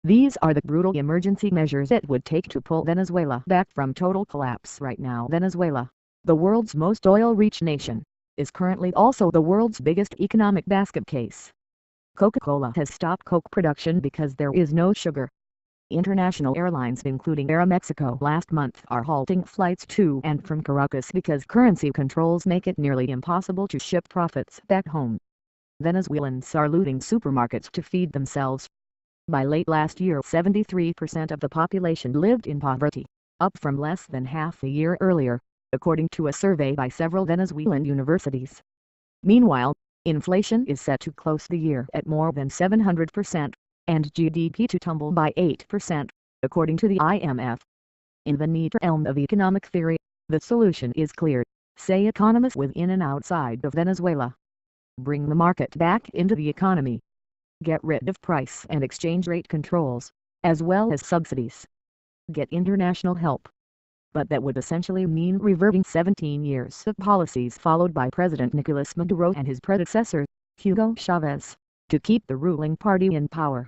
These are the brutal emergency measures it would take to pull Venezuela back from total collapse right now. Venezuela, the world's most oil-rich nation, is currently also the world's biggest economic basket case. Coca-Cola has stopped Coke production because there is no sugar. International airlines including Aeromexico last month are halting flights to and from Caracas because currency controls make it nearly impossible to ship profits back home. Venezuelans are looting supermarkets to feed themselves. By late last year, 73% of the population lived in poverty, up from less than half a year earlier, according to a survey by several Venezuelan universities. Meanwhile, inflation is set to close the year at more than 700%, and GDP to tumble by 8%, according to the IMF. In the neat realm of economic theory, the solution is clear, say economists within and outside of Venezuela. Bring the market back into the economy. Get rid of price and exchange rate controls, as well as subsidies. Get international help. But that would essentially mean reverting 17 years of policies followed by President Nicolas Maduro and his predecessor, Hugo Chavez, to keep the ruling party in power.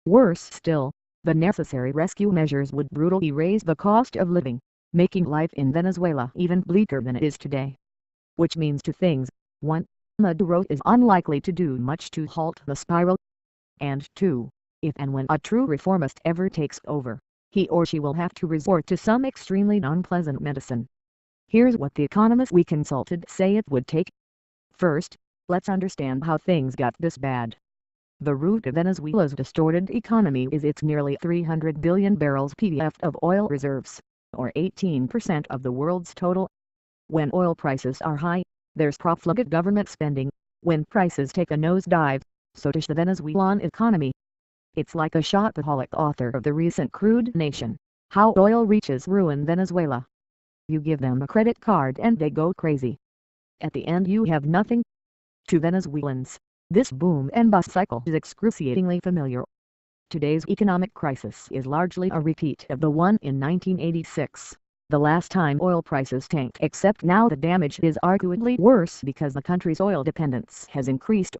Worse still, the necessary rescue measures would brutally raise the cost of living, making life in Venezuela even bleaker than it is today. Which means two things: 1. Maduro is unlikely to do much to halt the spiral. And 2. If and when a true reformist ever takes over, he or she will have to resort to some extremely unpleasant medicine. Here's what the economists we consulted say it would take. First, let's understand how things got this bad. The root of Venezuela's distorted economy is its nearly 300 billion barrels PDF of oil reserves, or 18% of the world's total. When oil prices are high, there's profligate government spending. When prices take a nosedive, so does the Venezuelan economy. It's like a shopaholic author of the recent Crude Nation, How Oil Reaches Ruin Venezuela. You give them a credit card and they go crazy. At the end you have nothing. To Venezuelans, this boom and bust cycle is excruciatingly familiar. Today's economic crisis is largely a repeat of the one in 1986, the last time oil prices tanked, except now the damage is arguably worse because the country's oil dependence has increased.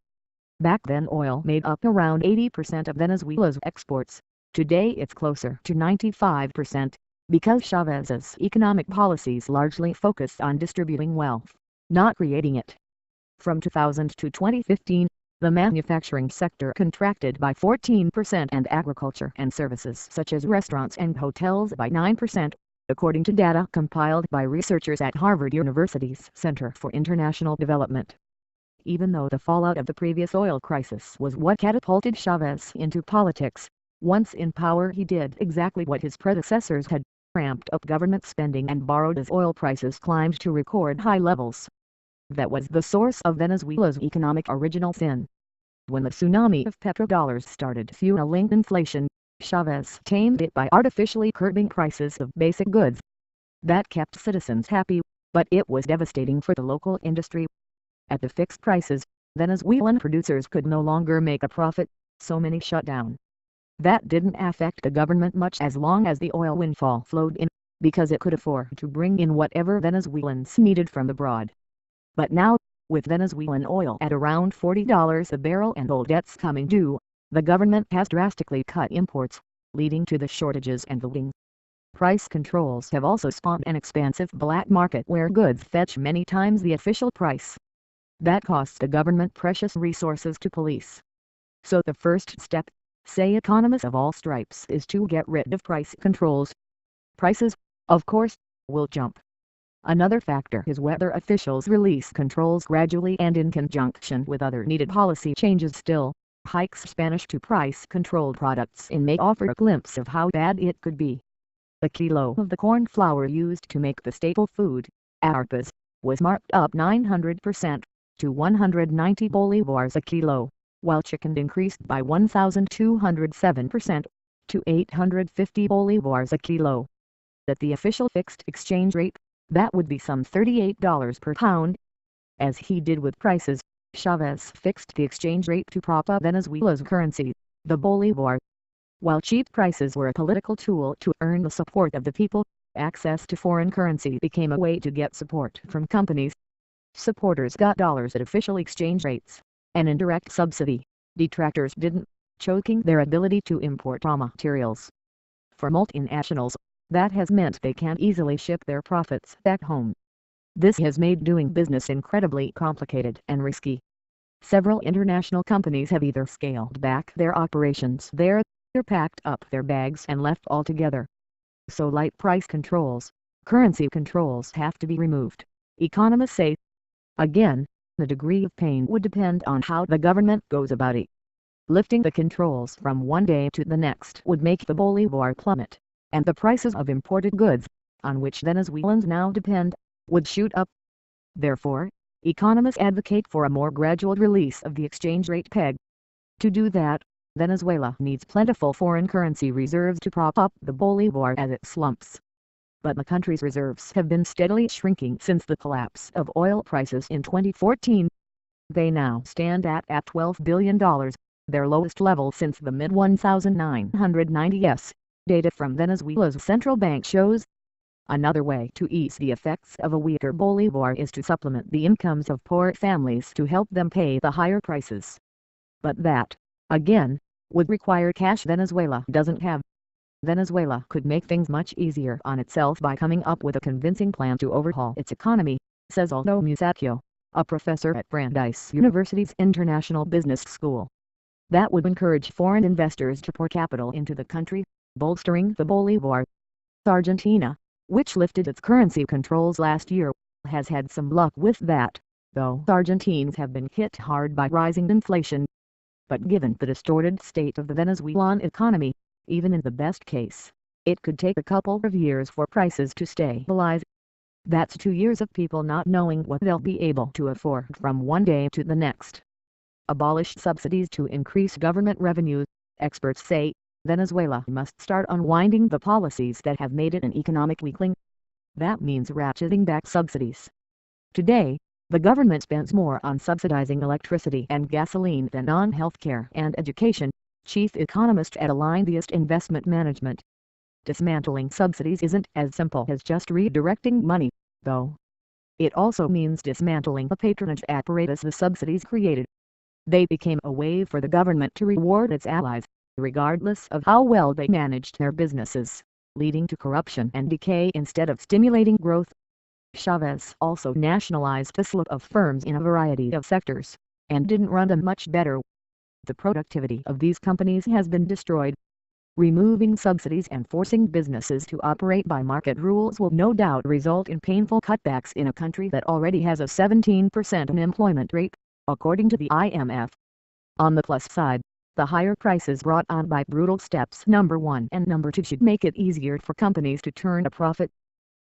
Back then oil made up around 80% of Venezuela's exports. Today it's closer to 95%, because Chavez's economic policies largely focused on distributing wealth, not creating it. From 2000 to 2015, the manufacturing sector contracted by 14% and agriculture and services such as restaurants and hotels by 9%, according to data compiled by researchers at Harvard University's Center for International Development. Even though the fallout of the previous oil crisis was what catapulted Chavez into politics, once in power he did exactly what his predecessors had, ramped up government spending and borrowed as oil prices climbed to record high levels. That was the source of Venezuela's economic original sin. When the tsunami of petrodollars started fueling inflation, Chavez tamed it by artificially curbing prices of basic goods. That kept citizens happy, but it was devastating for the local industry. At the fixed prices, Venezuelan producers could no longer make a profit, so many shut down. That didn't affect the government much as long as the oil windfall flowed in, because it could afford to bring in whatever Venezuelans needed from abroad. But now, with Venezuelan oil at around $40 a barrel and old debts coming due, the government has drastically cut imports, leading to the shortages and looting. Price controls have also spawned an expansive black market where goods fetch many times the official price. That costs the government precious resources to police. So the first step, say economists of all stripes, is to get rid of price controls. Prices, of course, will jump. Another factor is whether officials release controls gradually and in conjunction with other needed policy changes. Still, hikes Spanish to price-controlled products in may offer a glimpse of how bad it could be. A kilo of the corn flour used to make the staple food, arepas, was marked up 900% to 190 bolivars a kilo, while chicken increased by 1,207% to 850 bolivars a kilo. At the official fixed exchange rate, that would be some $38 per pound. As he did with prices, Chavez fixed the exchange rate to prop up Venezuela's currency, the bolivar. While cheap prices were a political tool to earn the support of the people, access to foreign currency became a way to get support from companies. Supporters got dollars at official exchange rates, an indirect subsidy. Detractors didn't. choking their ability to import raw materials. For multinationals, that has meant they can't easily ship their profits back home. This has made doing business incredibly complicated and risky. Several international companies have either scaled back their operations there, or packed up their bags and left altogether. So like price controls, currency controls have to be removed, economists say. Again, the degree of pain would depend on how the government goes about it. Lifting the controls from one day to the next would make the bolivar plummet, and the prices of imported goods, on which Venezuelans now depend, would shoot up. Therefore, economists advocate for a more gradual release of the exchange rate peg. To do that, Venezuela needs plentiful foreign currency reserves to prop up the bolivar as it slumps. But the country's reserves have been steadily shrinking since the collapse of oil prices in 2014. They now stand at $12 billion, their lowest level since the mid-1990s, data from Venezuela's central bank shows. Another way to ease the effects of a weaker bolivar is to supplement the incomes of poor families to help them pay the higher prices. But that, again, would require cash Venezuela doesn't have. Venezuela could make things much easier on itself by coming up with a convincing plan to overhaul its economy, says Aldo Musacchio, a professor at Brandeis University's International Business School. That would encourage foreign investors to pour capital into the country, bolstering the bolivar. Argentina, which lifted its currency controls last year, has had some luck with that, though Argentines have been hit hard by rising inflation. But given the distorted state of the Venezuelan economy, even in the best case, it could take a couple of years for prices to stabilize. That's 2 years of people not knowing what they'll be able to afford from one day to the next. Abolish subsidies to increase government revenues, experts say. Venezuela must start unwinding the policies that have made it an economic weakling. That means ratcheting back subsidies. Today, the government spends more on subsidizing electricity and gasoline than on healthcare and education, chief economist at Allianz Investment Management. Dismantling subsidies isn't as simple as just redirecting money, though. It also means dismantling the patronage apparatus the subsidies created. They became a way for the government to reward its allies, regardless of how well they managed their businesses, leading to corruption and decay instead of stimulating growth. Chavez also nationalized a slew of firms in a variety of sectors, and didn't run them much better. The productivity of these companies has been destroyed. Removing subsidies and forcing businesses to operate by market rules will no doubt result in painful cutbacks in a country that already has a 17% unemployment rate, according to the IMF. On the plus side, the higher prices brought on by brutal steps number 1 and number 2 should make it easier for companies to turn a profit.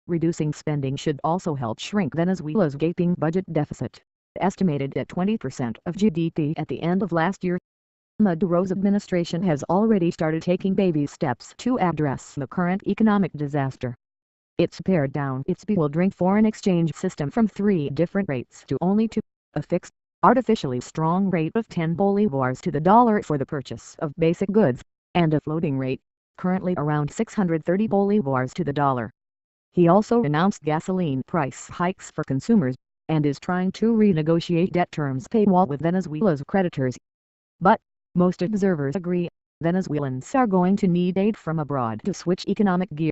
Reducing spending should also help shrink Venezuela's gaping budget deficit, estimated at 20% of GDP at the end of last year. Maduro's administration has already started taking baby steps to address the current economic disaster. It's pared down its bewildering foreign exchange system from 3 different rates to only 2, a fixed, artificially strong rate of 10 bolivars to the dollar for the purchase of basic goods, and a floating rate, currently around 630 bolivars to the dollar. He also announced gasoline price hikes for consumers, and is trying to renegotiate debt terms paywall with Venezuela's creditors. But, most observers agree, Venezuelans are going to need aid from abroad to switch economic gear.